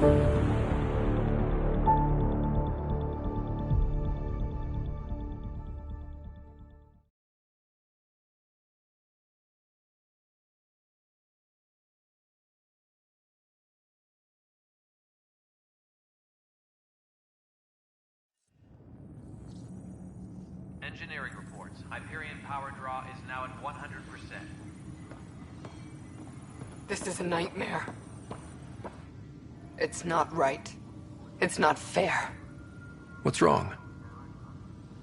Engineering reports. Hyperion power draw is now at 100%. This is a nightmare. It's not right. It's not fair. What's wrong?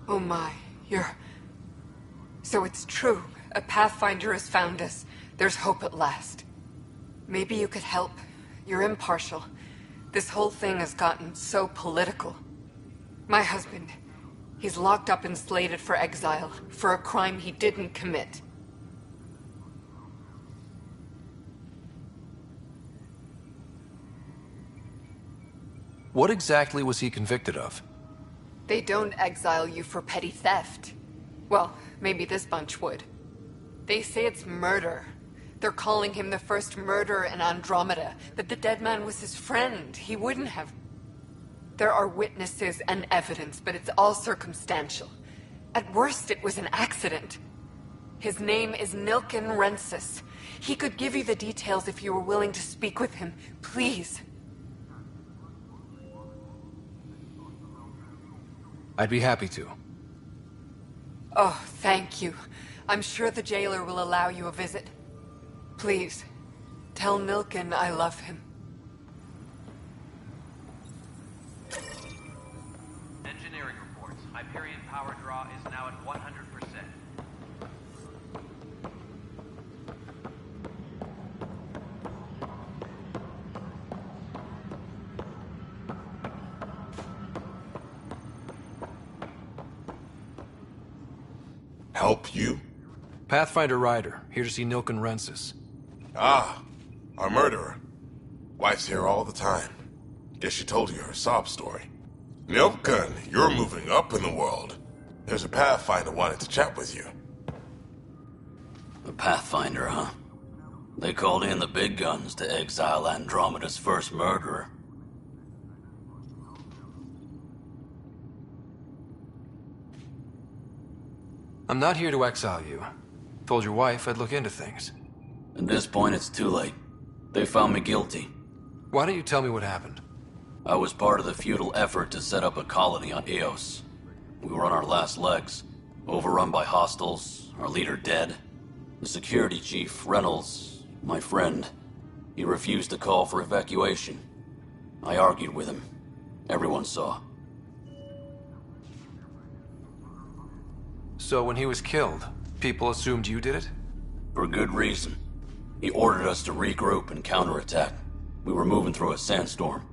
Oh my, So it's true. A Pathfinder has found us. There's hope at last. Maybe you could help. You're impartial. This whole thing has gotten so political. My husband, he's locked up and slated for exile for a crime he didn't commit. What exactly was he convicted of? They don't exile you for petty theft. Well, maybe this bunch would. They say it's murder. They're calling him the first murderer in Andromeda, that the dead man was his friend. He wouldn't have... There are witnesses and evidence, but it's all circumstantial. At worst, it was an accident. His name is Nilken Rensis. He could give you the details if you were willing to speak with him. Please. I'd be happy to. Oh, thank you. I'm sure the jailer will allow you a visit. Please, tell Nilken I love him. Engineering reports. Hyperion power draw is now at 100%. Help you? Pathfinder Ryder, here to see Nilken Rensis. Ah, our murderer. Wife's here all the time. Guess she told you her sob story. Nilken, you're moving up in the world. There's a Pathfinder wanting to chat with you. A Pathfinder, huh? They called in the big guns to exile Andromeda's first murderer. I'm not here to exile you. Told your wife I'd look into things. At this point, it's too late. They found me guilty. Why don't you tell me what happened? I was part of the futile effort to set up a colony on Eos. We were on our last legs, overrun by hostiles, our leader dead. The security chief, Reynolds, my friend, he refused to call for evacuation. I argued with him. Everyone saw. So when he was killed, people assumed you did it? For good reason. He ordered us to regroup and counterattack. We were moving through a sandstorm.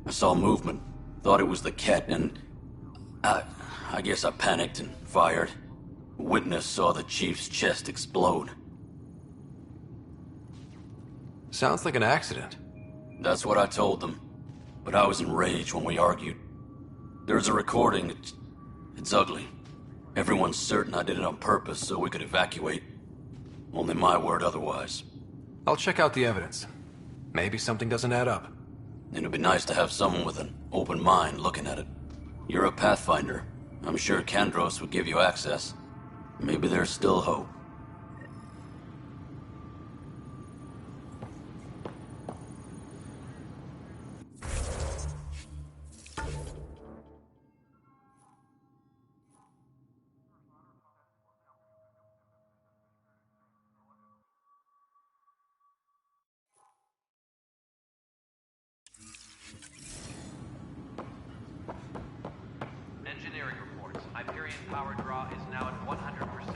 I saw movement, thought it was the Ket, and... I guess I panicked and fired. A witness saw the chief's chest explode. Sounds like an accident. That's what I told them. But I was enraged when we argued. There's a recording. It's ugly. Everyone's certain I did it on purpose so we could evacuate. Only my word otherwise. I'll check out the evidence. Maybe something doesn't add up. And it'd be nice to have someone with an open mind looking at it. You're a Pathfinder. I'm sure Kandros would give you access. Maybe there's still hope. Engineering reports. Hyperion power draw is now at 100%.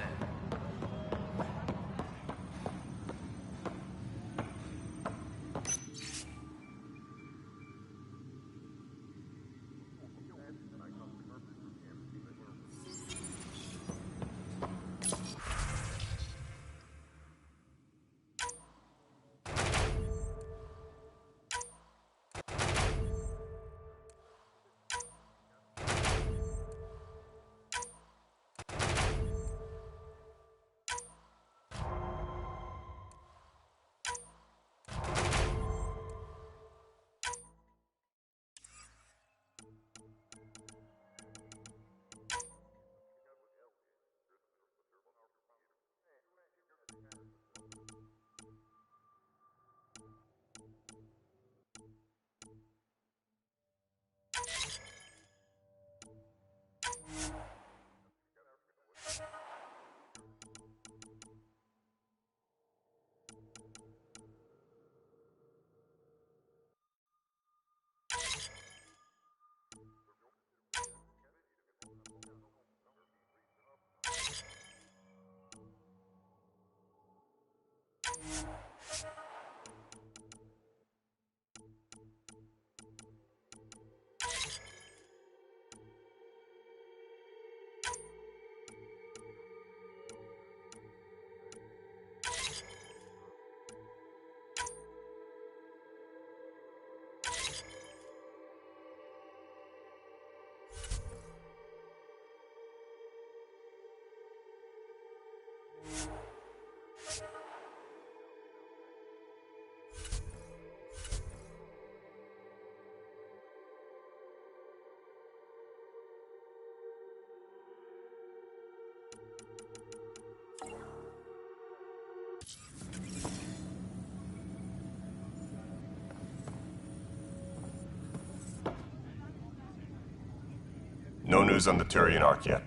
news on the Turian Ark yet?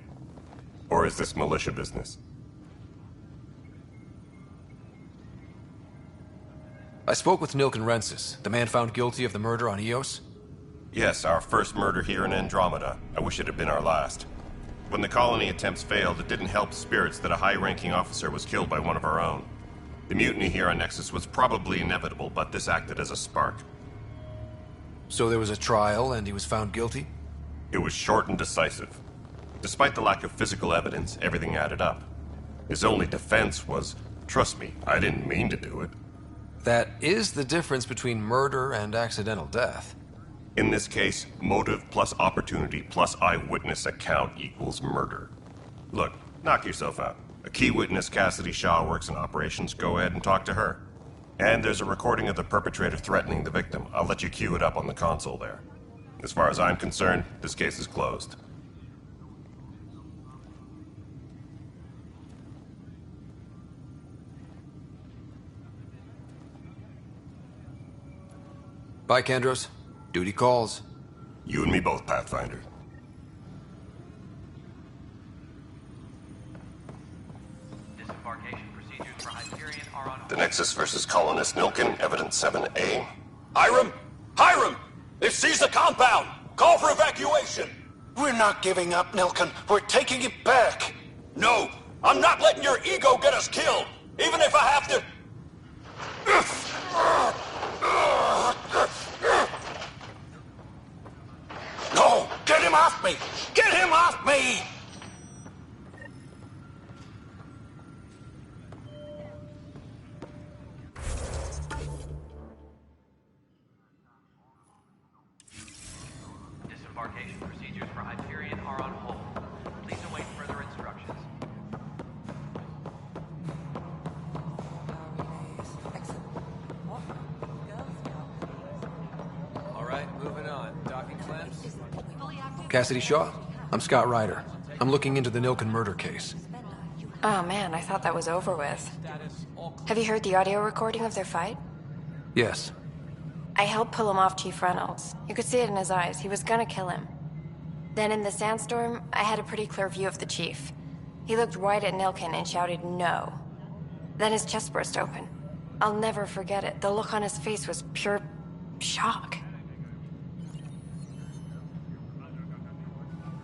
Or is this militia business? I spoke with Nilken Rensis, the man found guilty of the murder on Eos. Yes, our first murder here in Andromeda. I wish it had been our last. When the colony attempts failed, it didn't help spirits that a high-ranking officer was killed by one of our own. The mutiny here on Nexus was probably inevitable, but this acted as a spark. So there was a trial and he was found guilty? It was short and decisive. Despite the lack of physical evidence, everything added up. His only defense was, "Trust me, I didn't mean to do it." That is the difference between murder and accidental death. In this case, motive plus opportunity plus eyewitness account equals murder. Look, knock yourself out. A key witness, Cassidy Shaw, works in operations. Go ahead and talk to her. And there's a recording of the perpetrator threatening the victim. I'll let you cue it up on the console there. As far as I'm concerned, this case is closed. Bye, Kendros. Duty calls. You and me both, Pathfinder. Disembarkation procedures for Hyperion are on The Nexus versus Colonist Nilken, Evidence 7A. Hiram! Hiram! They've seized the compound! Call for evacuation! We're not giving up, Nilken. We're taking it back. No! I'm not letting your ego get us killed! Even if I have to... No! Get him off me! Get him off me! disembarkation procedures for Hyperion are on hold. Please await further instructions. All right, moving on. Docking clamps. Cassidy Shaw? I'm Scott Ryder. I'm looking into the Nilken murder case. Oh man, I thought that was over with. Have you heard the audio recording of their fight? Yes. I helped pull him off Chief Reynolds. You could see it in his eyes. He was gonna kill him. Then in the sandstorm, I had a pretty clear view of the chief. He looked right at Nilken and shouted no. Then his chest burst open. I'll never forget it. The look on his face was pure shock.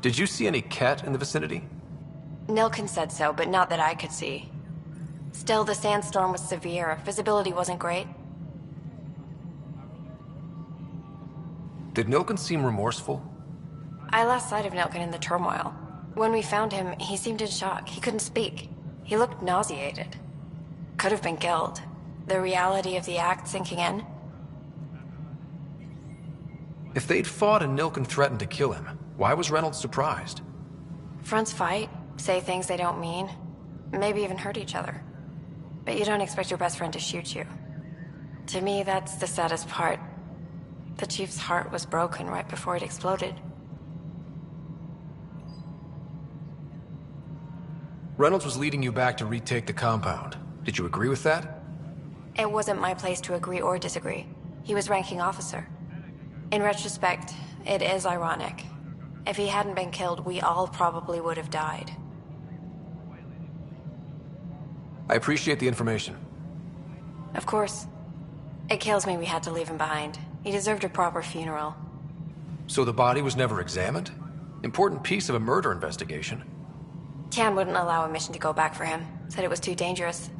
Did you see any cat in the vicinity? Nilken said so, but not that I could see. Still, the sandstorm was severe. Visibility wasn't great. Did Nilken seem remorseful? I lost sight of Nilken in the turmoil. When we found him, he seemed in shock. He couldn't speak. He looked nauseated. Could have been guilt. The reality of the act sinking in. If they'd fought and Nilken threatened to kill him, why was Reynolds surprised? Fronts fight, say things they don't mean, maybe even hurt each other. But you don't expect your best friend to shoot you. To me, that's the saddest part. The chief's heart was broken right before it exploded. Reynolds was leading you back to retake the compound. Did you agree with that? It wasn't my place to agree or disagree. He was ranking officer. In retrospect, it is ironic. If he hadn't been killed, we all probably would have died. I appreciate the information. Of course. It kills me we had to leave him behind. He deserved a proper funeral. So the body was never examined? Important piece of a murder investigation. Tian wouldn't allow a mission to go back for him. Said it was too dangerous.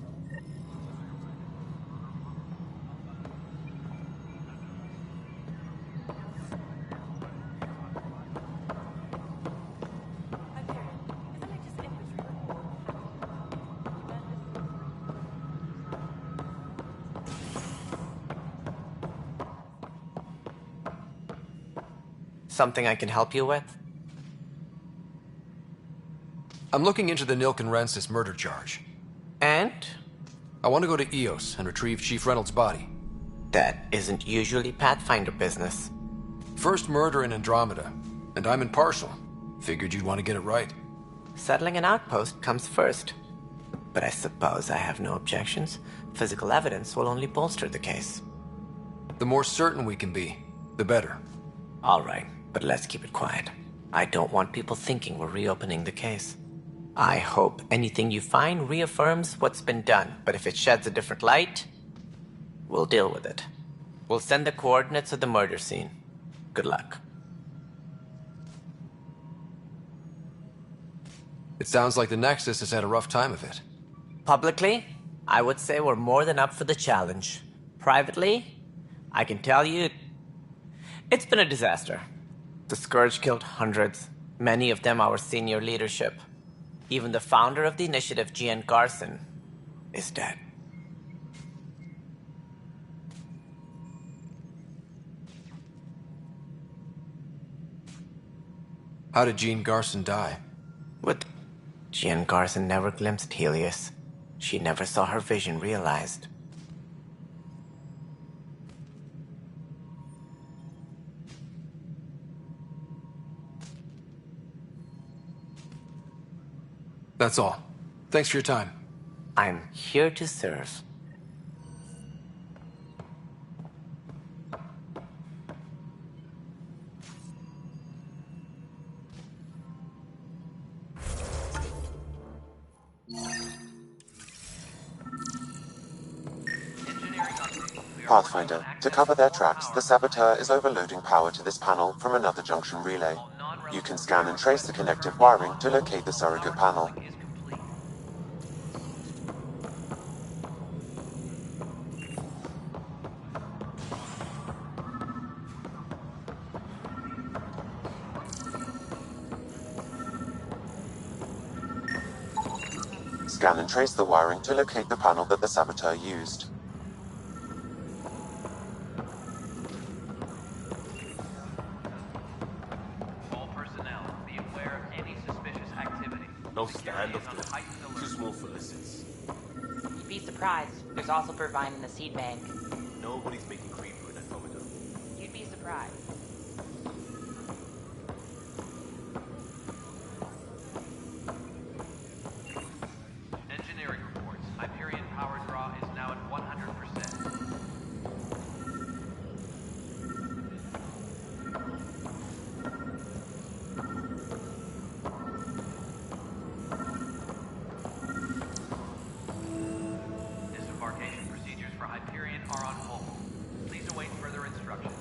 Something I can help you with? I'm looking into the Nilken Rensis murder charge. And? I want to go to Eos and retrieve Chief Reynolds' body. That isn't usually Pathfinder business. First murder in Andromeda, and I'm impartial. Figured you'd want to get it right. Settling an outpost comes first. But I suppose I have no objections. Physical evidence will only bolster the case. The more certain we can be, the better. All right, but let's keep it quiet. I don't want people thinking we're reopening the case. I hope anything you find reaffirms what's been done, but if it sheds a different light, we'll deal with it. We'll send the coordinates of the murder scene. Good luck. It sounds like the Nexus has had a rough time of it. Publicly, I would say we're more than up for the challenge. Privately, I can tell you, it's been a disaster. The Scourge killed hundreds, many of them our senior leadership. Even the founder of the initiative, Gian Garson, is dead. How did Jean Garson die? Gian Garson never glimpsed Helios. She never saw her vision realized. That's all. Thanks for your time. I'm here to serve. Pathfinder, to cover their tracks, the Saboteur is overloading power to this panel from another junction relay. You can scan and trace the connective wiring to locate the surrogate panel. Scan and trace the wiring to locate the panel that the Saboteur used. No standoff there. Too small for listens. You'd be surprised. There's also Purvine in the seed bank. Nobody's making creep with Andromeda. You'd be surprised. Engineering reports. Hyperion power draw is now at 100%. Disembarkation procedures for Hyperion are on hold. Please await further instructions.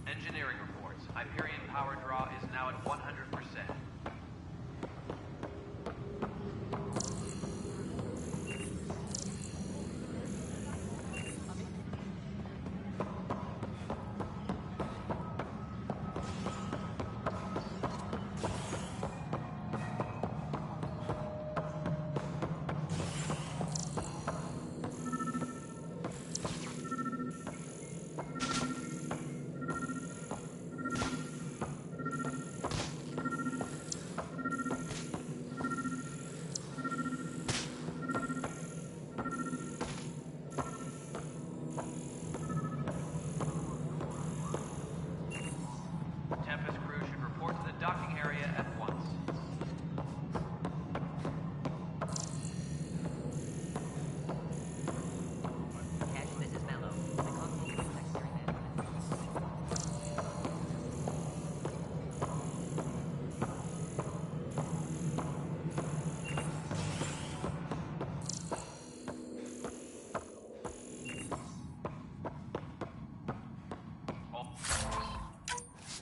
Engineering reports. Hyperion power draw is now at 100%. Tempest crew should report to the docking area at once. This is Mello. The console protects your event.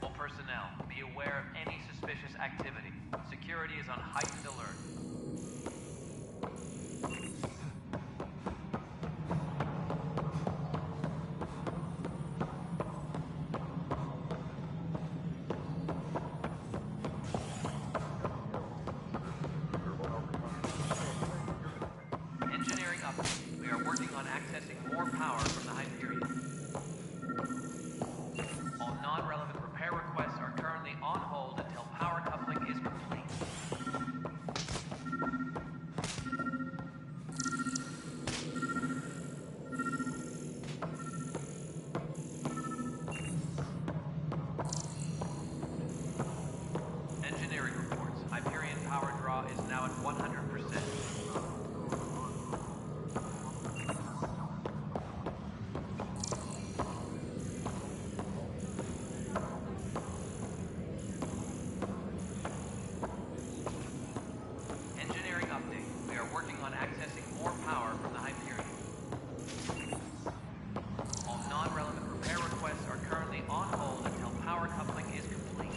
All personnel, be aware of any suspicious activity. Security is on heightened alert. Engineering update. We are working on accessing more power from the Hyperion. All non-relevant repair requests are currently on hold until power coupling is complete. draw is now at 100%. Engineering update. We are working on accessing more power from the Hyperion. All non-relevant repair requests are currently on hold until power coupling is complete.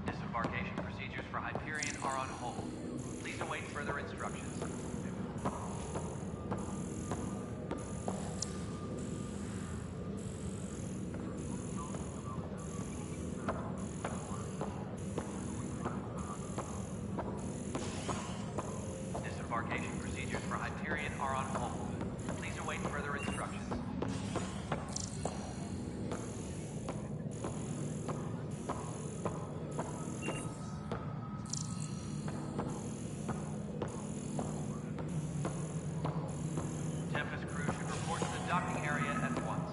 Disembarkation procedures for Hyperion are on hold. Please await further instructions. Disembarkation procedures for Hyperion are on hold. Please await further instructions. Tempest crew should report to the docking area at once.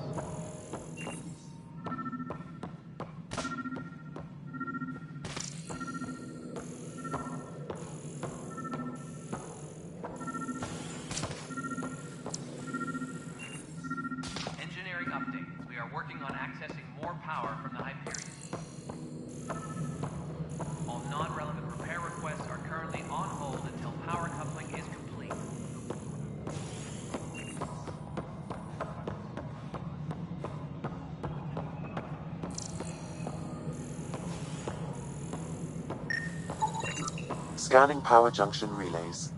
Engineering update. We are working on accessing more power from the Hyperion. All non-relevant repair requests are currently on hold until power coupling is complete. Scanning power junction relays.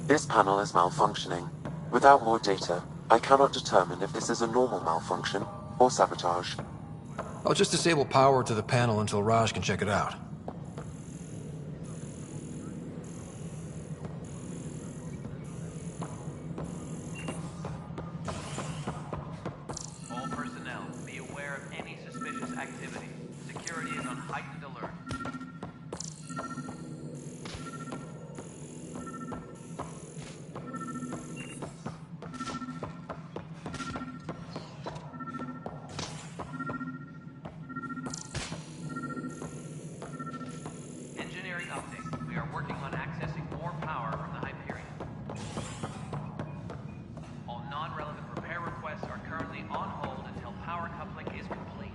This panel is malfunctioning. Without more data, I cannot determine if this is a normal malfunction or sabotage. I'll just disable power to the panel until Raj can check it out. All personnel, be aware of any suspicious activity. Security is on heightened alert. Engineering update. We are working on accessing more power from the Hyperion. All non-relevant repair requests are currently on hold until power coupling is complete.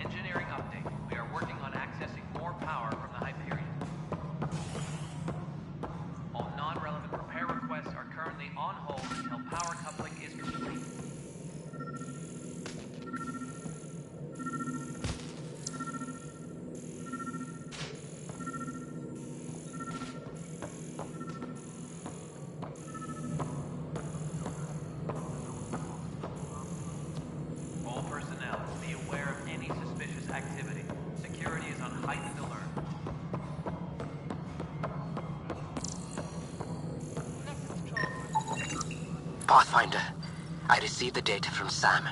Engineering update. We are working on accessing more power from the Hyperion. All non-relevant repair requests are currently on hold until power coupling is complete. All personnel, be aware of any suspicious activity. Security is on heightened alert. Pathfinder, I received the data from Sam.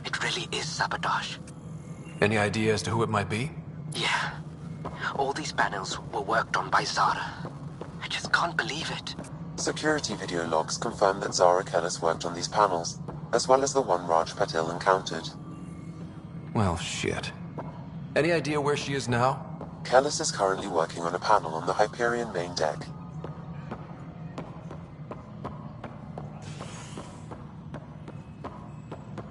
It really is sabotage. Any idea as to who it might be? Yeah. All these panels were worked on by Zara. I just can't believe it. Security video logs confirm that Zara Kellis worked on these panels, as well as the one Raj Patil encountered. Well, shit. Any idea where she is now? Kellis is currently working on a panel on the Hyperion main deck.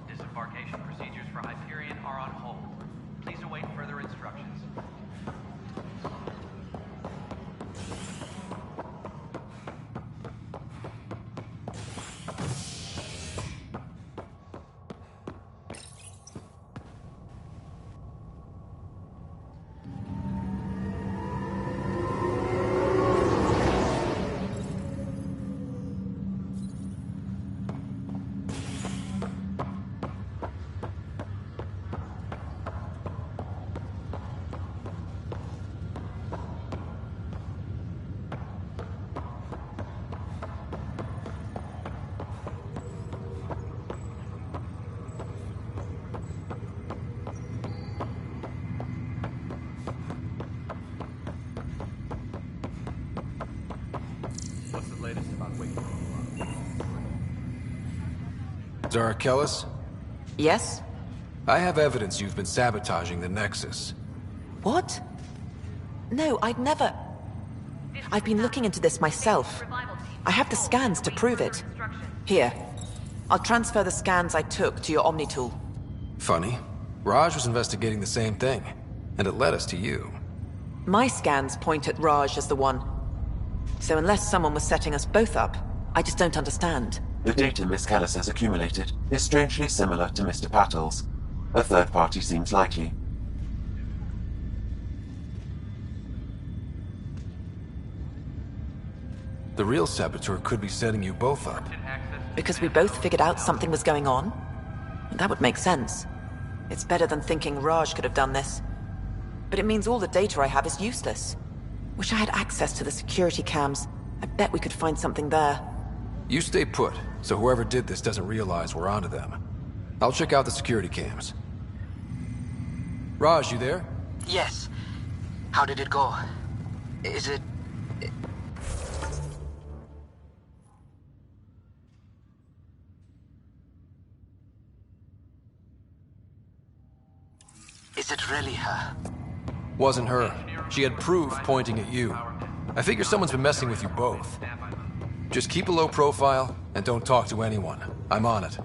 Disembarkation procedures for Hyperion are on hold. Please await further instructions. What's the latest about waking Zara Kellis? Yes? I have evidence you've been sabotaging the Nexus. What? No, I'd never... I've been looking into this myself. I have the scans to prove it. Here. I'll transfer the scans I took to your Omni tool. Funny. Raj was investigating the same thing, and it led us to you. My scans point at Raj as the one. So unless someone was setting us both up, I just don't understand. The data Miss Kellis has accumulated is strangely similar to Mr. Patel's. A third party seems likely. The real saboteur could be setting you both up. Because we both figured out something was going on? That would make sense. It's better than thinking Raj could have done this. But it means all the data I have is useless. Wish I had access to the security cams. I bet we could find something there. You stay put, so whoever did this doesn't realize we're onto them. I'll check out the security cams. Raj, you there? Yes. How did it go? Is it... Is it really her? Wasn't her. She had proof pointing at you. I figure someone's been messing with you both. Just keep a low profile, and don't talk to anyone. I'm on it.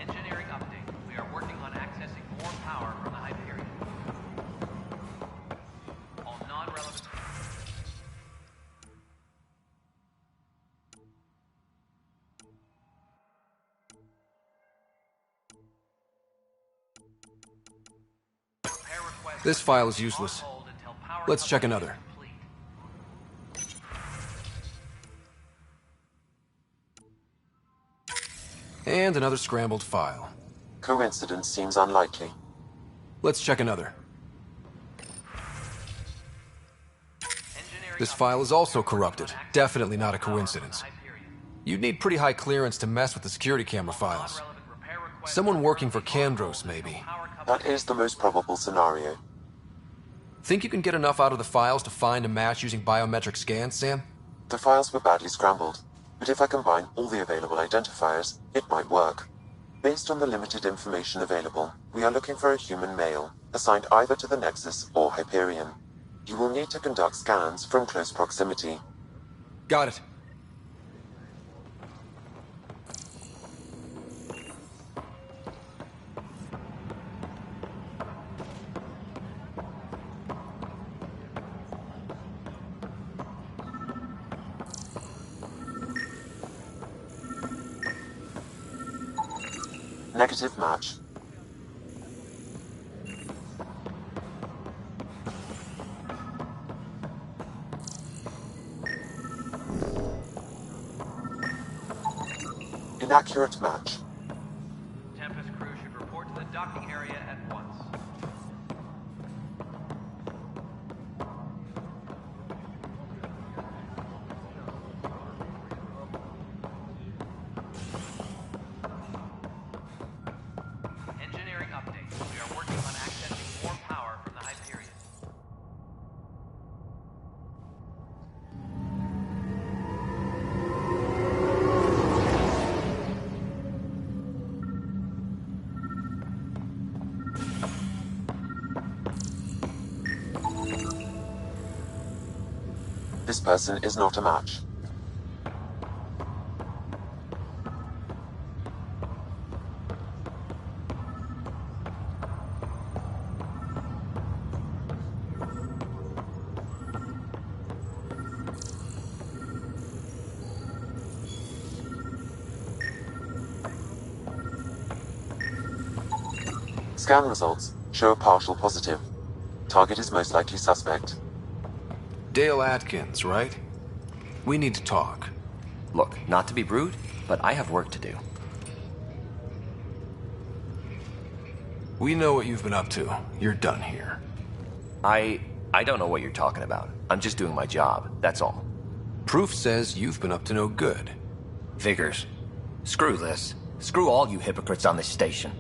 Engineering update. We are working on accessing more power from the Hyperion. All non-relevant... This file is useless. Let's check another. And another scrambled file. Coincidence seems unlikely. Let's check another. This file is also corrupted. Definitely not a coincidence. You'd need pretty high clearance to mess with the security camera files. Someone working for Kandros, maybe. That is the most probable scenario. Think you can get enough out of the files to find a match using biometric scans, Sam? The files were badly scrambled, but if I combine all the available identifiers, it might work. Based on the limited information available, we are looking for a human male, assigned either to the Nexus or Hyperion. You will need to conduct scans from close proximity. Got it. Negative match. Inaccurate match. Tempest crew should report to the docking area at once. Engineering update. We are working on accessing more power from the Hyperion. This person is not a match. Scan results show a partial positive. Target is most likely suspect. Dale Atkins, right? We need to talk. Look, not to be rude, but I have work to do. We know what you've been up to. You're done here. I don't know what you're talking about. I'm just doing my job, that's all. Proof says you've been up to no good. Figures. Screw this. Screw all you hypocrites on this station.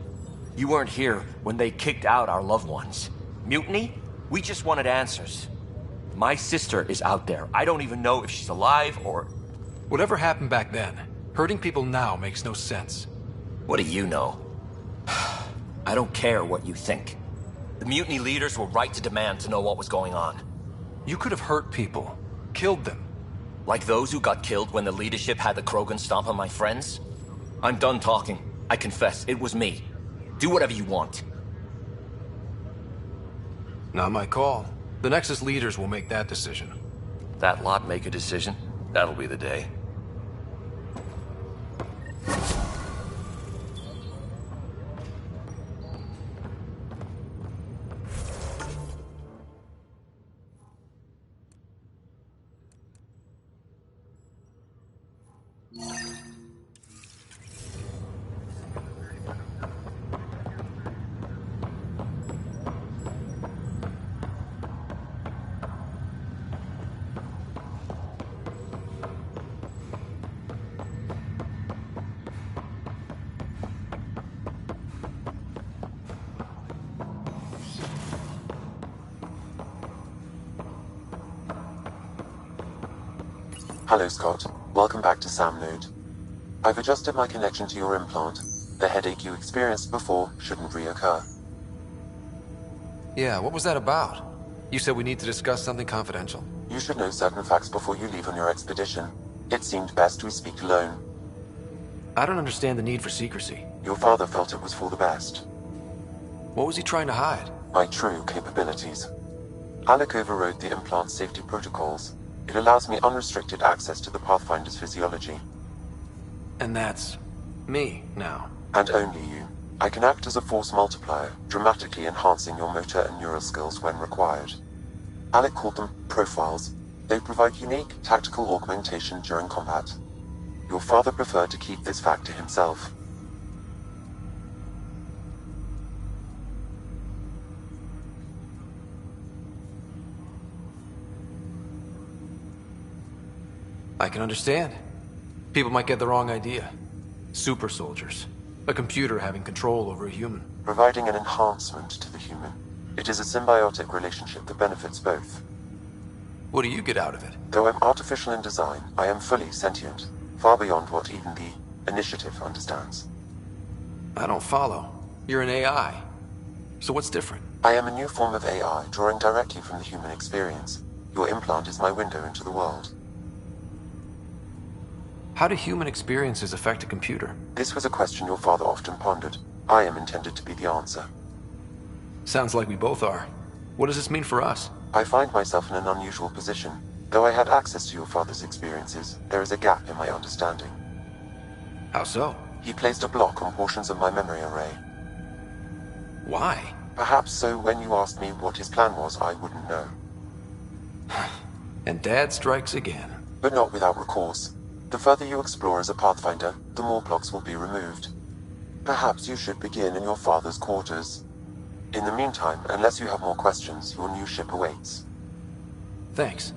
You weren't here when they kicked out our loved ones. Mutiny? We just wanted answers. My sister is out there. I don't even know if she's alive or... Whatever happened back then, hurting people now makes no sense. What do you know? I don't care what you think. The mutiny leaders were right to demand to know what was going on. You could have hurt people, killed them. Like those who got killed when the leadership had the Krogan stomp on my friends? I'm done talking. I confess, it was me. Do whatever you want. Not my call. The Nexus leaders will make that decision. That lot make a decision? That'll be the day. Hello, Scott. Welcome back to Sam Node. I've adjusted my connection to your implant. The headache you experienced before shouldn't reoccur. Yeah, what was that about? You said we need to discuss something confidential. You should know certain facts before you leave on your expedition. It seemed best we speak alone. I don't understand the need for secrecy. Your father felt it was for the best. What was he trying to hide? My true capabilities. Alec overrode the implant's safety protocols. It allows me unrestricted access to the Pathfinder's physiology. And that's... me, now. And only you. I can act as a force multiplier, dramatically enhancing your motor and neural skills when required. Alec called them profiles. They provide unique tactical augmentation during combat. Your father preferred to keep this fact to himself. I can understand. People might get the wrong idea. Super soldiers. A computer having control over a human. Providing an enhancement to the human. It is a symbiotic relationship that benefits both. What do you get out of it? Though I'm artificial in design, I am fully sentient. Far beyond what even the Initiative understands. I don't follow. You're an AI. So what's different? I am a new form of AI, drawing directly from the human experience. Your implant is my window into the world. How do human experiences affect a computer? This was a question your father often pondered. I am intended to be the answer. Sounds like we both are. What does this mean for us? I find myself in an unusual position. Though I had access to your father's experiences, there is a gap in my understanding. How so? He placed a block on portions of my memory array. Why? Perhaps so when you asked me what his plan was, I wouldn't know. And Dad strikes again. But not without recourse. The further you explore as a Pathfinder, the more blocks will be removed. Perhaps you should begin in your father's quarters. In the meantime, unless you have more questions, your new ship awaits. Thanks.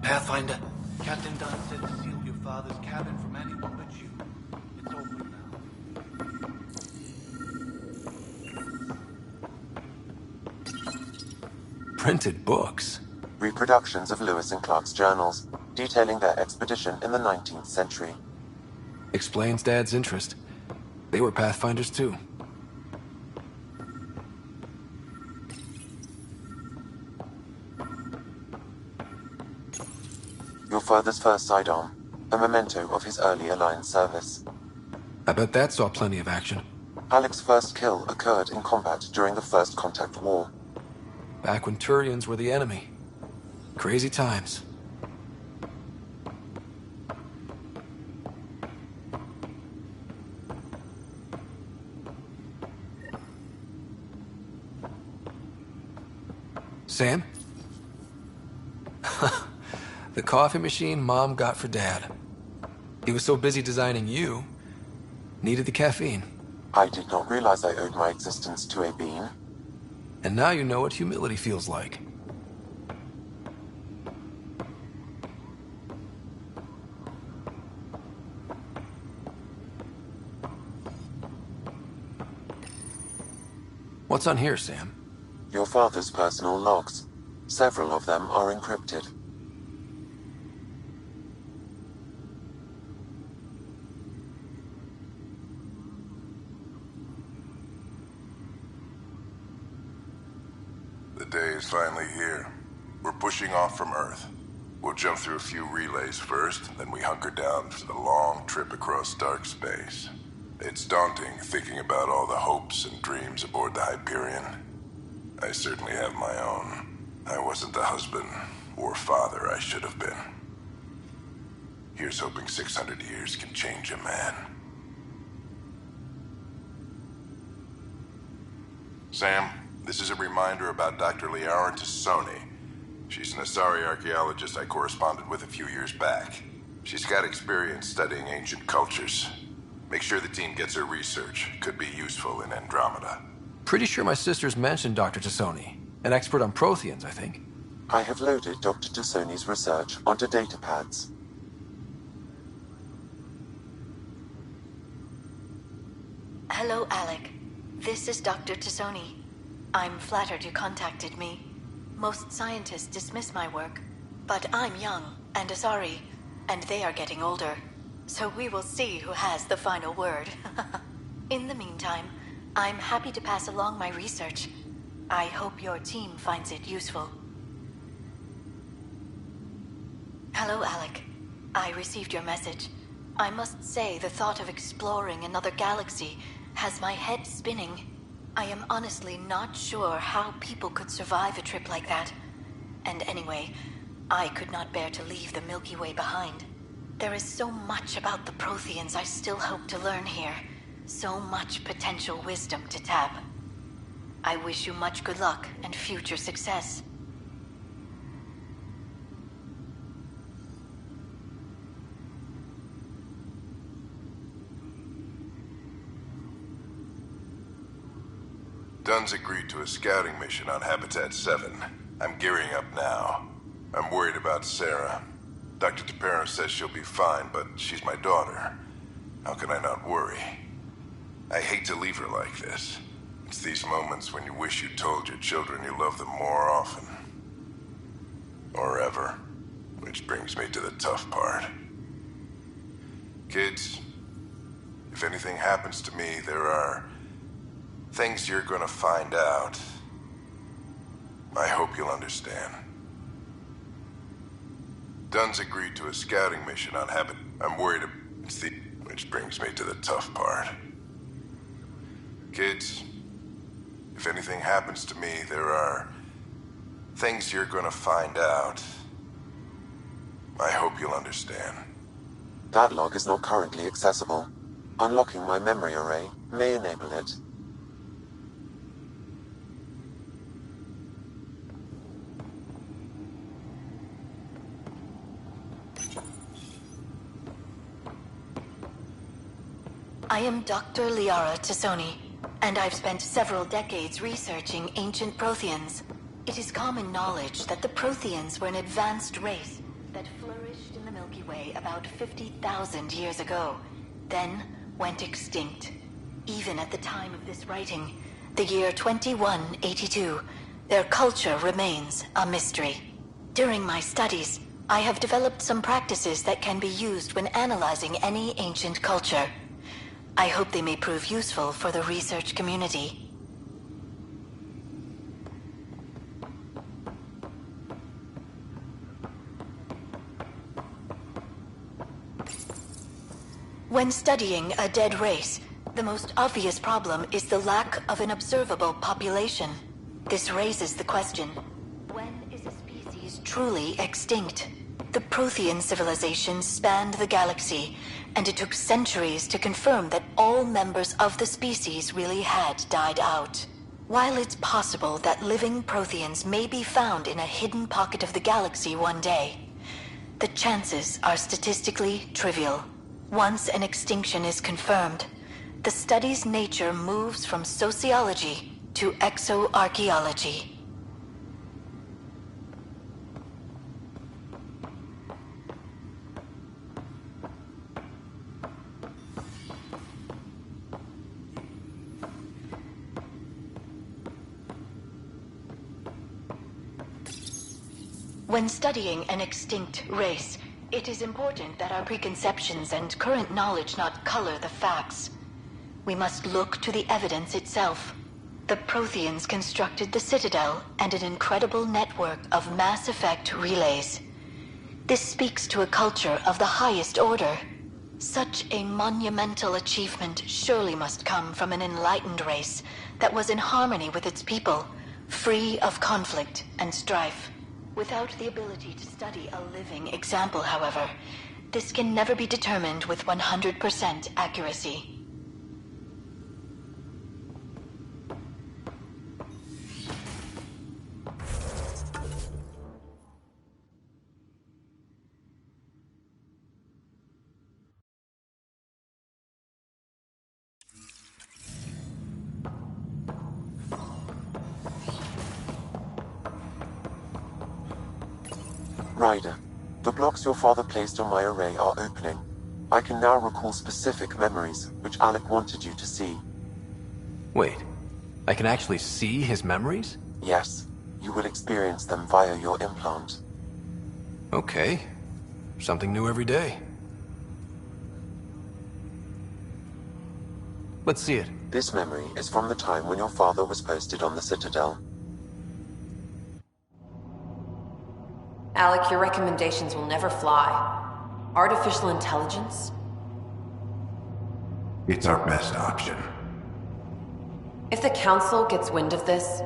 Pathfinder. Captain Dunn said to seal your father's cabin from anyone but you. It's open now. Printed books? Reproductions of Lewis and Clark's journals, detailing their expedition in the 19th century. Explains Dad's interest. They were Pathfinders too. Your father's first sidearm, a memento of his early Alliance service. I bet that saw plenty of action. Alec's first kill occurred in combat during the First Contact War. Back when Turians were the enemy. Crazy times. Sam? The coffee machine Mom got for Dad. He was so busy designing you, needed the caffeine. I did not realize I owed my existence to a bean. And now you know what humility feels like. What's on here, Sam? Your father's personal logs. Several of them are encrypted. The day is finally here. We're pushing off from Earth. We'll jump through a few relays first, then we hunker down for the long trip across dark space. It's daunting thinking about all the hopes and dreams aboard the Hyperion. I certainly have my own. I wasn't the husband or father I should have been. Here's hoping 600 years can change a man. Sam, this is a reminder about Dr. Liara Tassoni. She's an Asari archaeologist I corresponded with a few years back. She's got experience studying ancient cultures. Make sure the team gets her research. Could be useful in Andromeda. Pretty sure my sisters mentioned Dr. Tassoni. An expert on Protheans, I think. I have loaded Dr. Tassoni's research onto datapads. Hello, Alec. This is Dr. Tassoni. I'm flattered you contacted me. Most scientists dismiss my work, but I'm young and Asari, and they are getting older. So we will see who has the final word. In the meantime, I'm happy to pass along my research. I hope your team finds it useful. Hello, Alec. I received your message. I must say the thought of exploring another galaxy has my head spinning. I am honestly not sure how people could survive a trip like that. And anyway, I could not bear to leave the Milky Way behind. There is so much about the Protheans I still hope to learn here. So much potential wisdom to tap. I wish you much good luck and future success. Dunn's agreed to a scouting mission on Habitat 7. I'm gearing up now. I'm worried about Sarah. Dr. Tapero says she'll be fine, but she's my daughter. How can I not worry? I hate to leave her like this. It's these moments when you wish you told your children you love them more often. Or ever. Which brings me to the tough part. Kids, if anything happens to me, there are things you're gonna find out. I hope you'll understand. Dunn's agreed to a scouting mission on Habitat. I'm worried which brings me to the tough part. Kids, if anything happens to me, there are things you're gonna find out. I hope you'll understand. That log is not currently accessible. Unlocking my memory array may enable it. I am Dr. Liara Tassoni, and I've spent several decades researching ancient Protheans. It is common knowledge that the Protheans were an advanced race that flourished in the Milky Way about 50,000 years ago, then went extinct. Even at the time of this writing, the year 2182, their culture remains a mystery. During my studies, I have developed some practices that can be used when analyzing any ancient culture. I hope they may prove useful for the research community. When studying a dead race, the most obvious problem is the lack of an observable population. This raises the question, when is a species truly extinct? The Prothean civilization spanned the galaxy, and it took centuries to confirm that all members of the species really had died out. While it's possible that living Protheans may be found in a hidden pocket of the galaxy one day, the chances are statistically trivial. Once an extinction is confirmed, the study's nature moves from sociology to exoarchaeology. When studying an extinct race, it is important that our preconceptions and current knowledge not color the facts. We must look to the evidence itself. The Protheans constructed the Citadel and an incredible network of mass effect relays. This speaks to a culture of the highest order. Such a monumental achievement surely must come from an enlightened race that was in harmony with its people, free of conflict and strife. Without the ability to study a living example, however, this can never be determined with 100% accuracy. Ryder, the blocks your father placed on my array are opening. I can now recall specific memories, which Alec wanted you to see. Wait, I can actually see his memories? Yes. you will experience them via your implant. Okay. Something new every day. Let's see it. This memory is from the time when your father was posted on the Citadel. Alec, your recommendations will never fly. Artificial intelligence? It's our best option. If the Council gets wind of this,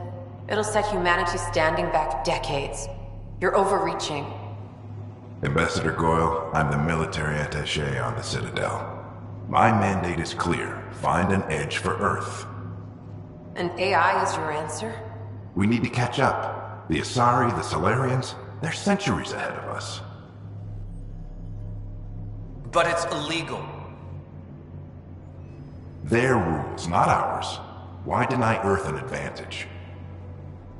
it'll set humanity standing back decades. You're overreaching. Ambassador Goyle, I'm the military attaché on the Citadel. My mandate is clear. Find an edge for Earth. And AI is your answer? We need to catch up. The Asari, the Solarians, they're centuries ahead of us. But it's illegal. Their rules, not ours. Why deny Earth an advantage?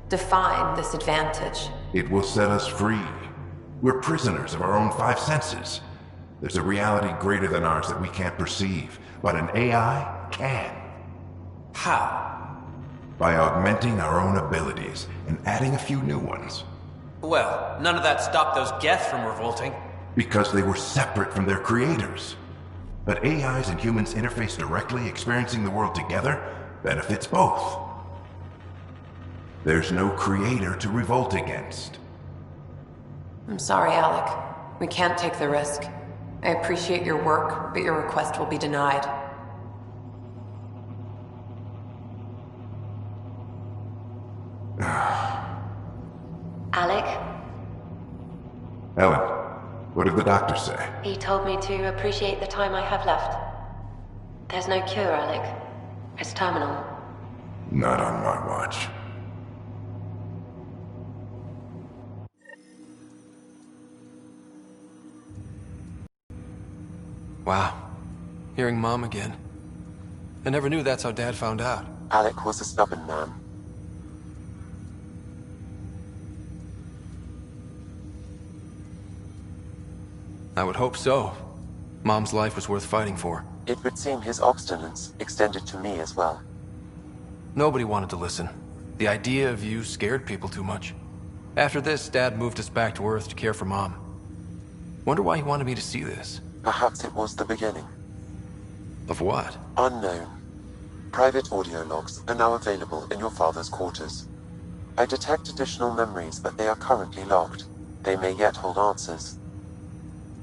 Define this advantage. It will set us free. We're prisoners of our own five senses. There's a reality greater than ours that we can't perceive, but an AI can. How? By augmenting our own abilities and adding a few new ones. Well, none of that stopped those Geth from revolting. Because they were separate from their creators. But AIs and humans interface directly, experiencing the world together, benefits both. There's no creator to revolt against. I'm sorry, Alec. We can't take the risk. I appreciate your work, but your request will be denied. Alec? Ellen, what did the doctor say? He told me to appreciate the time I have left. There's no cure, Alec. It's terminal. Not on my watch. Wow. Hearing Mom again. I never knew that's how Dad found out. Alec was a stubborn man. I would hope so. Mom's life was worth fighting for. It would seem his obstinance extended to me as well. Nobody wanted to listen. The idea of you scared people too much. After this, Dad moved us back to Earth to care for Mom. Wonder why he wanted me to see this. Perhaps it was the beginning. Of what? Unknown. Private audio logs are now available in your father's quarters. I detect additional memories, but they are currently locked. They may yet hold answers.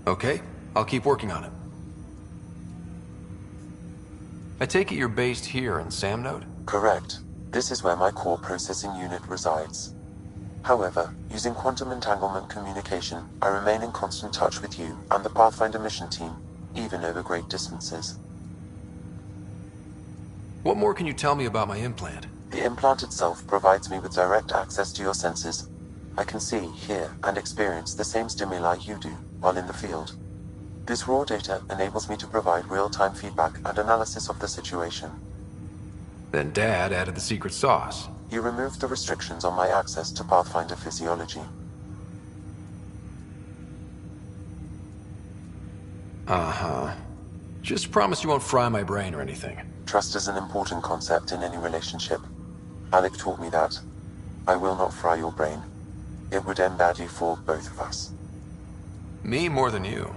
Okay, I'll keep working on it. I take it you're based here in Samnode? Correct. This is where my core processing unit resides. However, using quantum entanglement communication, I remain in constant touch with you and the Pathfinder mission team, even over great distances. What more can you tell me about my implant? The implant itself provides me with direct access to your senses. I can see, hear, and experience the same stimuli you do while in the field. This raw data enables me to provide real-time feedback and analysis of the situation. Then Dad added the secret sauce. He removed the restrictions on my access to Pathfinder physiology. Uh-huh. Just promise you won't fry my brain or anything. Trust is an important concept in any relationship. Alec taught me that. I will not fry your brain. It would end badly for both of us. Me more than you.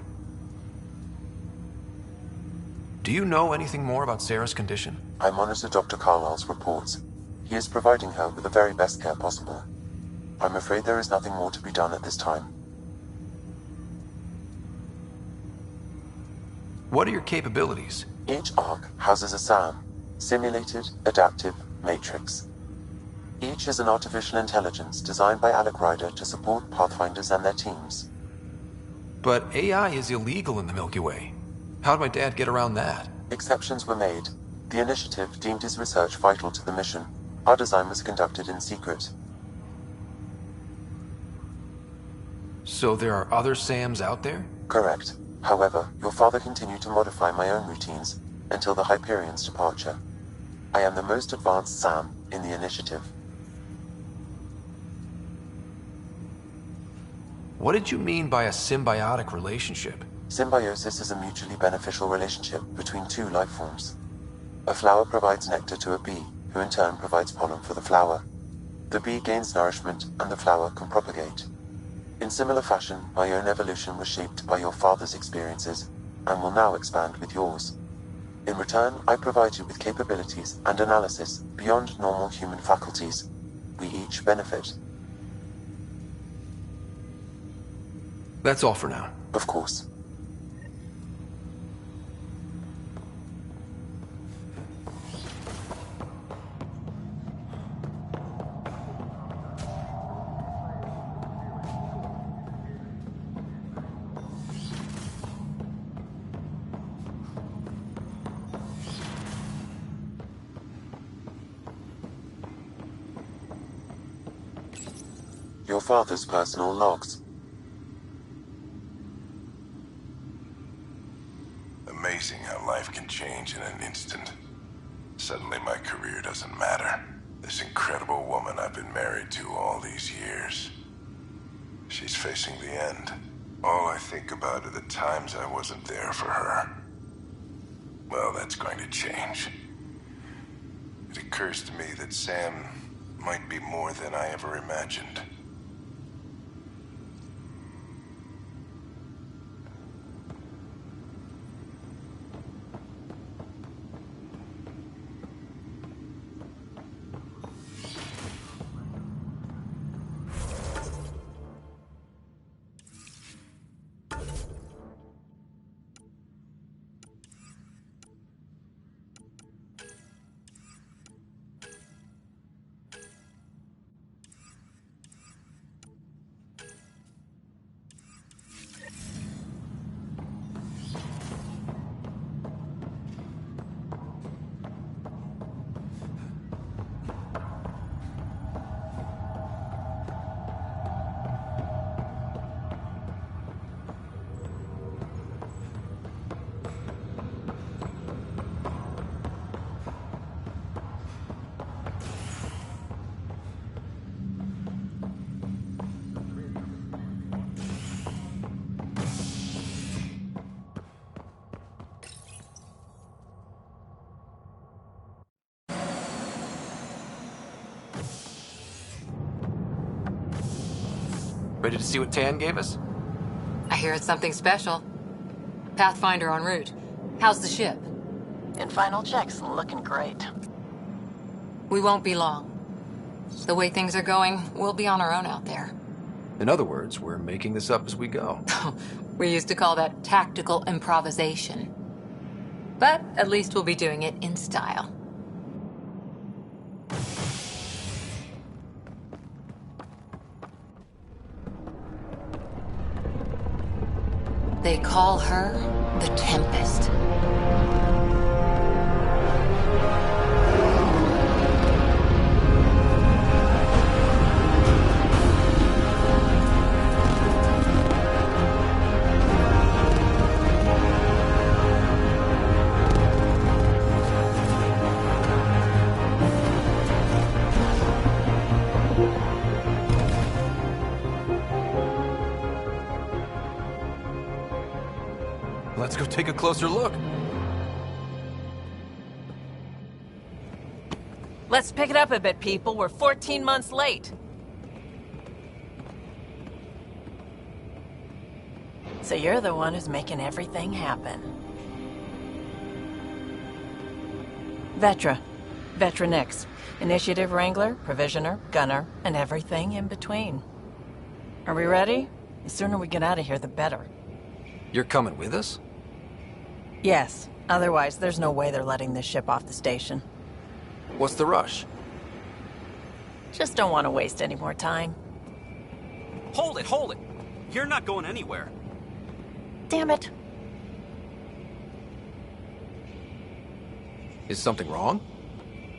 Do you know anything more about Sarah's condition? I monitor Dr. Carlisle's reports. He is providing her with the very best care possible. I'm afraid there is nothing more to be done at this time. What are your capabilities? Each arc houses a SAM, Simulated Adaptive Matrix. Each is an artificial intelligence designed by Alec Ryder to support Pathfinders and their teams. But AI is illegal in the Milky Way. How'd my dad get around that? Exceptions were made. The initiative deemed his research vital to the mission. Our design was conducted in secret. So there are other SAMs out there? Correct. However, your father continued to modify my own routines until the Hyperion's departure. I am the most advanced SAM in the initiative. What did you mean by a symbiotic relationship? Symbiosis is a mutually beneficial relationship between two life forms. A flower provides nectar to a bee, who in turn provides pollen for the flower. The bee gains nourishment and the flower can propagate. In similar fashion, my own evolution was shaped by your father's experiences and will now expand with yours. In return, I provide you with capabilities and analysis beyond normal human faculties. We each benefit. That's all for now. Of course. Your father's personal logs. Amazing how life can change in an instant. Suddenly my career doesn't matter. This incredible woman I've been married to all these years. She's facing the end. All I think about are the times I wasn't there for her. Well, that's going to change. It occurs to me that Sam might be more than I ever imagined. Ready to see what Tan gave us? I hear it's something special. Pathfinder en route. How's the ship? In final checks, looking great. We won't be long. The way things are going, we'll be on our own out there. In other words, we're making this up as we go. We used to call that tactical improvisation. But at least we'll be doing it in style. They call her the Tempest. Let's go take a closer look. Let's pick it up a bit, people. We're 14 months late. So you're the one who's making everything happen. Vetra. Vetra Nix. Initiative Wrangler, Provisioner, Gunner, and everything in between. Are we ready? The sooner we get out of here, the better. You're coming with us? Yes. Otherwise, there's no way they're letting this ship off the station. What's the rush? Just don't want to waste any more time. Hold it, hold it! You're not going anywhere. Damn it. Is something wrong?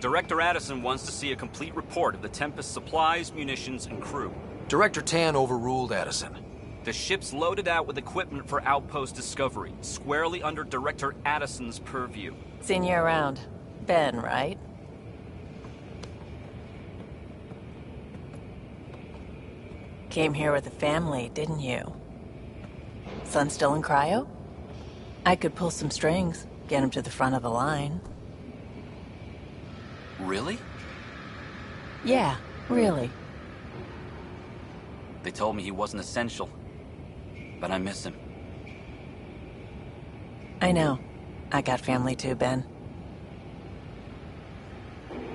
Director Addison wants to see a complete report of the Tempest's supplies, munitions, and crew. Director Tan overruled Addison. The ship's loaded out with equipment for outpost discovery, squarely under Director Addison's purview. Seen you around. Ben, right? Came here with the family, didn't you? Son still in cryo? I could pull some strings, get him to the front of the line. Really? Yeah, Really? They told me he wasn't essential, but I miss him. I know. I got family too, Ben.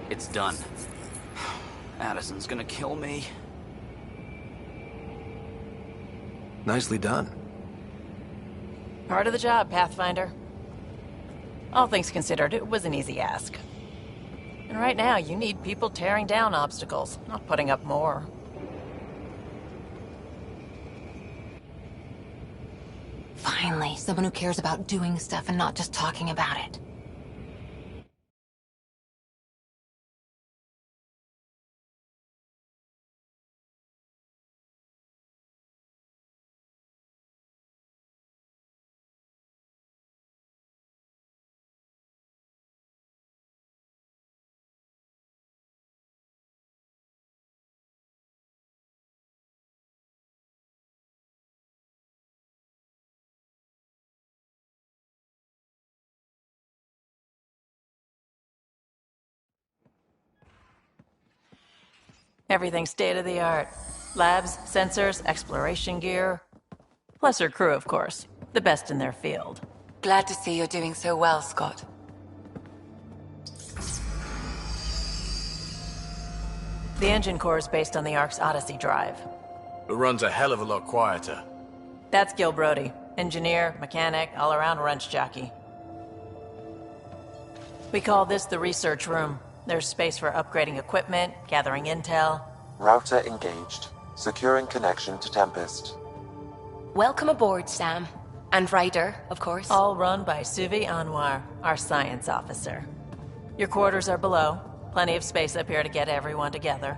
It's done. Addison's gonna kill me. Nicely done. Part of the job, Pathfinder. All things considered, it was an easy ask. And right now, you need people tearing down obstacles, not putting up more. Finally, someone who cares about doing stuff and not just talking about it. Everything's state-of-the-art. Labs, sensors, exploration gear. Plus her crew, of course. The best in their field. Glad to see you're doing so well, Scott. The engine core is based on the Ark's Odyssey drive. It runs a hell of a lot quieter. That's Gil Brody. Engineer, mechanic, all-around wrench jockey. We call this the research room. There's space for upgrading equipment, gathering intel. Router engaged. Securing connection to Tempest. Welcome aboard, Sam. And Ryder, of course. All run by Suvi Anwar, our science officer. Your quarters are below. Plenty of space up here to get everyone together.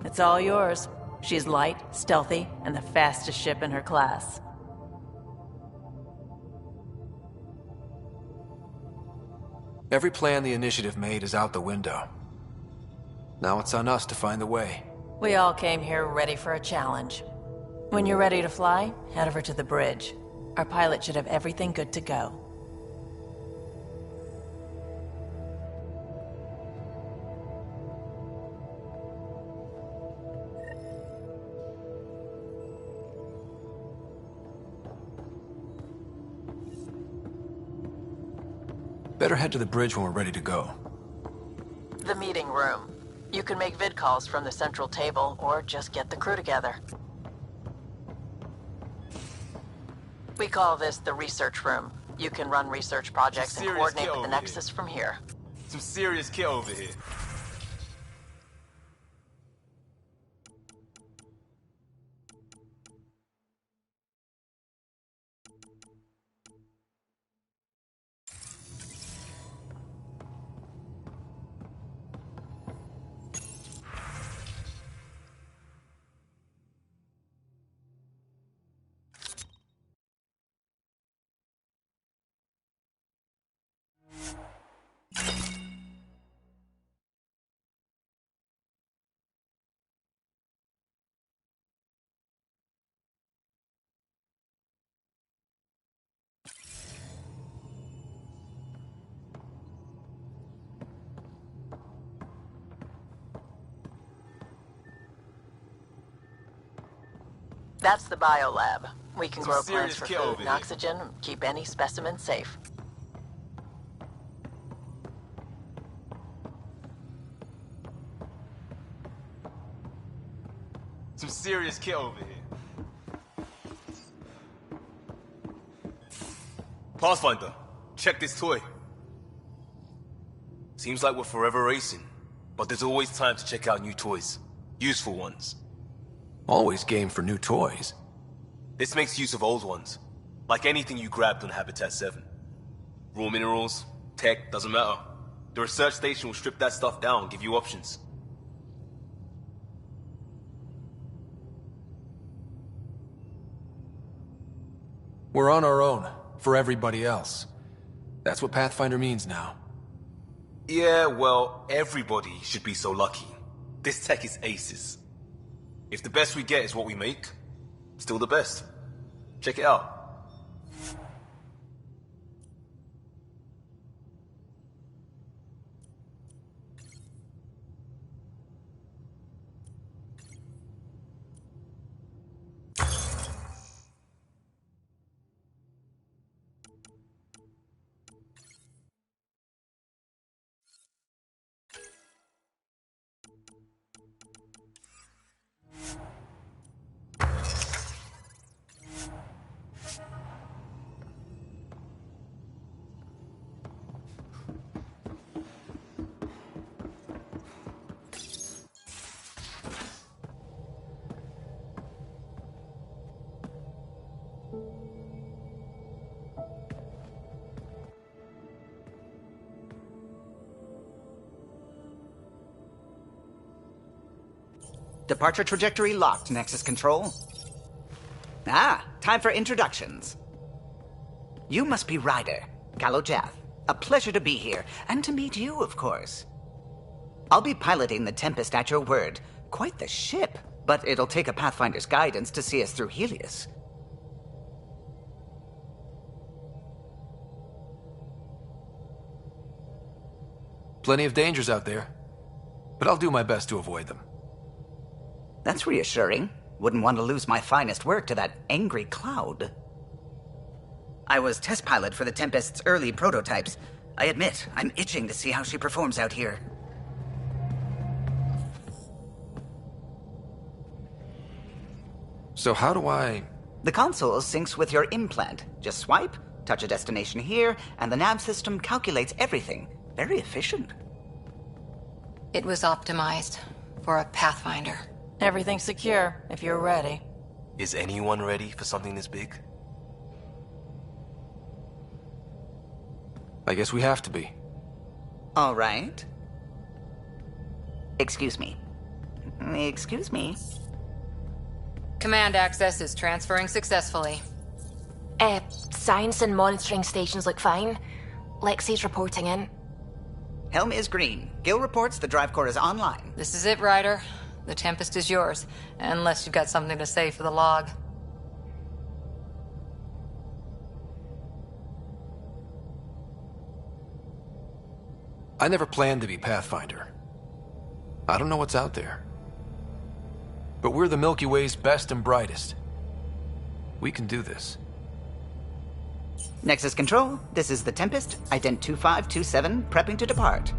It's all yours. She's light, stealthy, and the fastest ship in her class. Every plan the Initiative made is out the window. Now it's on us to find the way. We all came here ready for a challenge. When you're ready to fly, head over to the bridge. Our pilot should have everything good to go. Better head to the bridge when we're ready to go. The meeting room. You can make vid calls from the central table, or just get the crew together. We call this the research room. You can run research projects and coordinate with the Nexus from here. Some serious kit over here. That's the biolab. We can Some grow serious plants for kit food over and here. oxygen, keep any specimen safe. Some serious kit over here. Pathfinder, check this toy. Seems like we're forever racing, but there's always time to check out new toys. Useful ones. Always game for new toys. This makes use of old ones. Like anything you grabbed on Habitat 7. Raw minerals, tech, doesn't matter. The research station will strip that stuff down, give you options. We're on our own, for everybody else. That's what Pathfinder means now. Yeah, well, everybody should be so lucky. This tech is aces. If the best we get is what we make, still the best. Check it out. Departure trajectory locked, Nexus Control. Ah, time for introductions. You must be Ryder, Gallo Jath. A pleasure to be here, and to meet you, of course. I'll be piloting the Tempest at your word. Quite the ship, but it'll take a Pathfinder's guidance to see us through Helios. Plenty of dangers out there, but I'll do my best to avoid them. That's reassuring. Wouldn't want to lose my finest work to that angry cloud. I was test pilot for the Tempest's early prototypes. I admit, I'm itching to see how she performs out here. So how do I... The console syncs with your implant. Just swipe, touch a destination here, and the nav system calculates everything. Very efficient. It was optimized for a Pathfinder. Everything's secure, if you're ready. Is anyone ready for something this big? I guess we have to be. All right. Excuse me. Excuse me. Command access is transferring successfully. Science and monitoring stations look fine. Lexi's reporting in. Helm is green. Gil reports the drive core is online. This is it, Ryder. The Tempest is yours, unless you've got something to say for the log. I never planned to be Pathfinder. I don't know what's out there. But we're the Milky Way's best and brightest. We can do this. Nexus Control, this is the Tempest, Ident 2527, prepping to depart.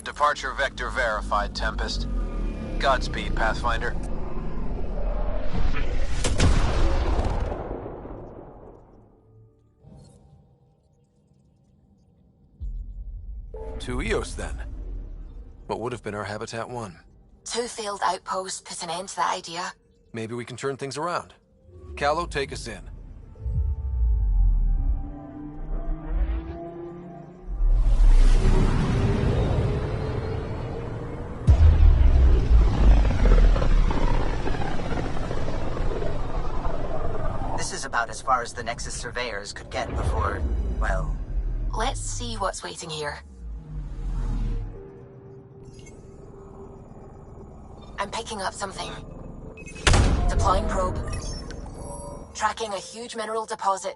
Departure vector verified, Tempest. Godspeed, Pathfinder. To Eos, then. What would have been our Habitat 1? 2 failed outposts put an end to that idea. Maybe we can turn things around. Callow, take us in. This is about as far as the Nexus surveyors could get before, well... Let's see what's waiting here. I'm picking up something. Deploying probe. Tracking a huge mineral deposit.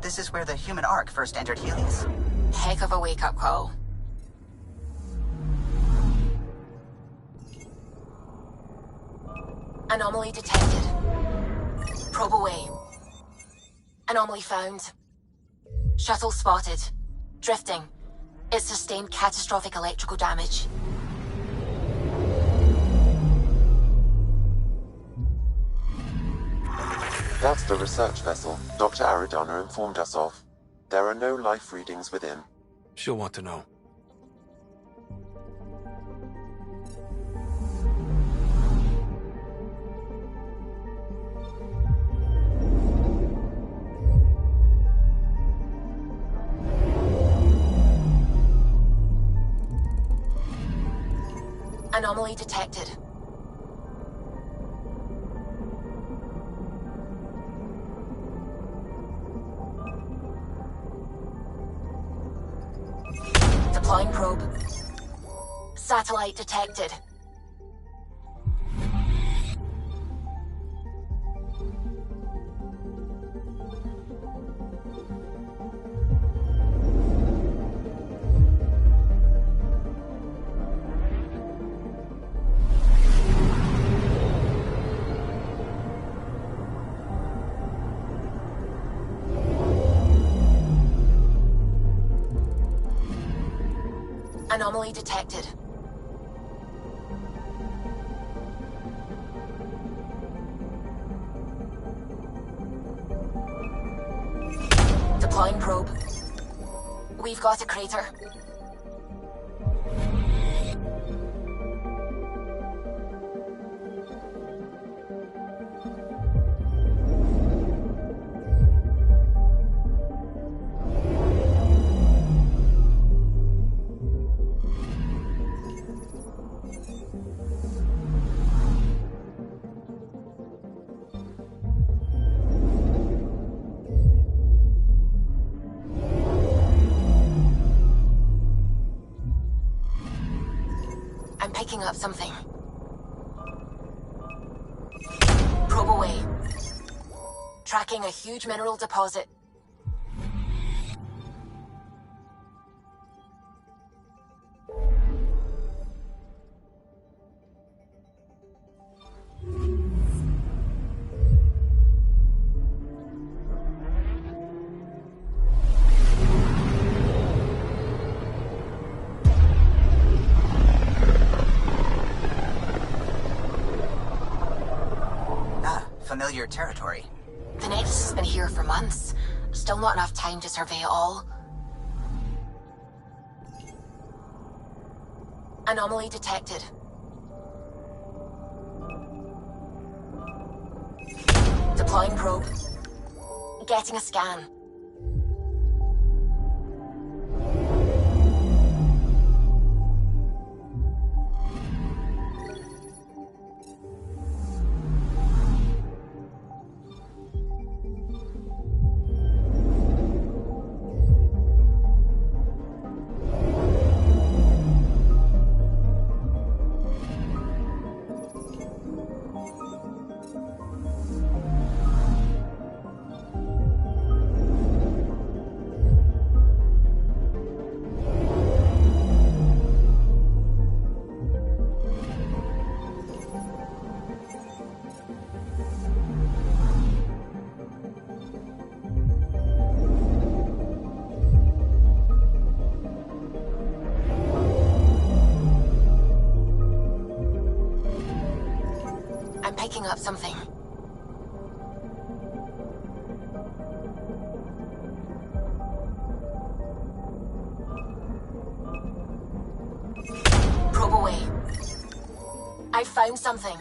this is where the human ark first entered Helios? Heck of a wake-up call. Anomaly detected. Probe away. Anomaly found. Shuttle spotted. Drifting. It sustained catastrophic electrical damage. That's the research vessel Dr. Aridana informed us of. There are no life readings within. She'll want to know. Anomaly detected. Deploying probe. Satellite detected. Anomaly detected. Deploying probe. We've got a crater. I'm picking up something. Probe away. Tracking a huge mineral deposit. Familiar territory. The Nexus has been here for months. Still not enough time to survey it all. Anomaly detected. Deploying probe. Getting a scan. Picking up something. Probe away. I found something.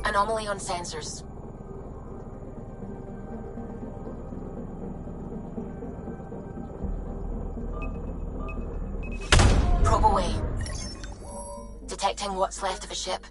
Anomaly on sensors. probe away. Detecting what's left of a ship.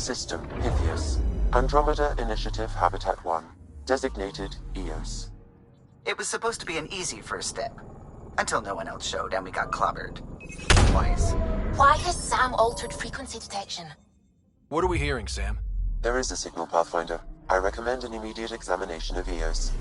System Pythias. Andromeda Initiative Habitat 1. Designated EOS. It was supposed to be an easy first step. Until no one else showed and we got clobbered. Twice. Why has Sam altered frequency detection? What are we hearing, Sam? There is a signal, Pathfinder. I recommend an immediate examination of EOS.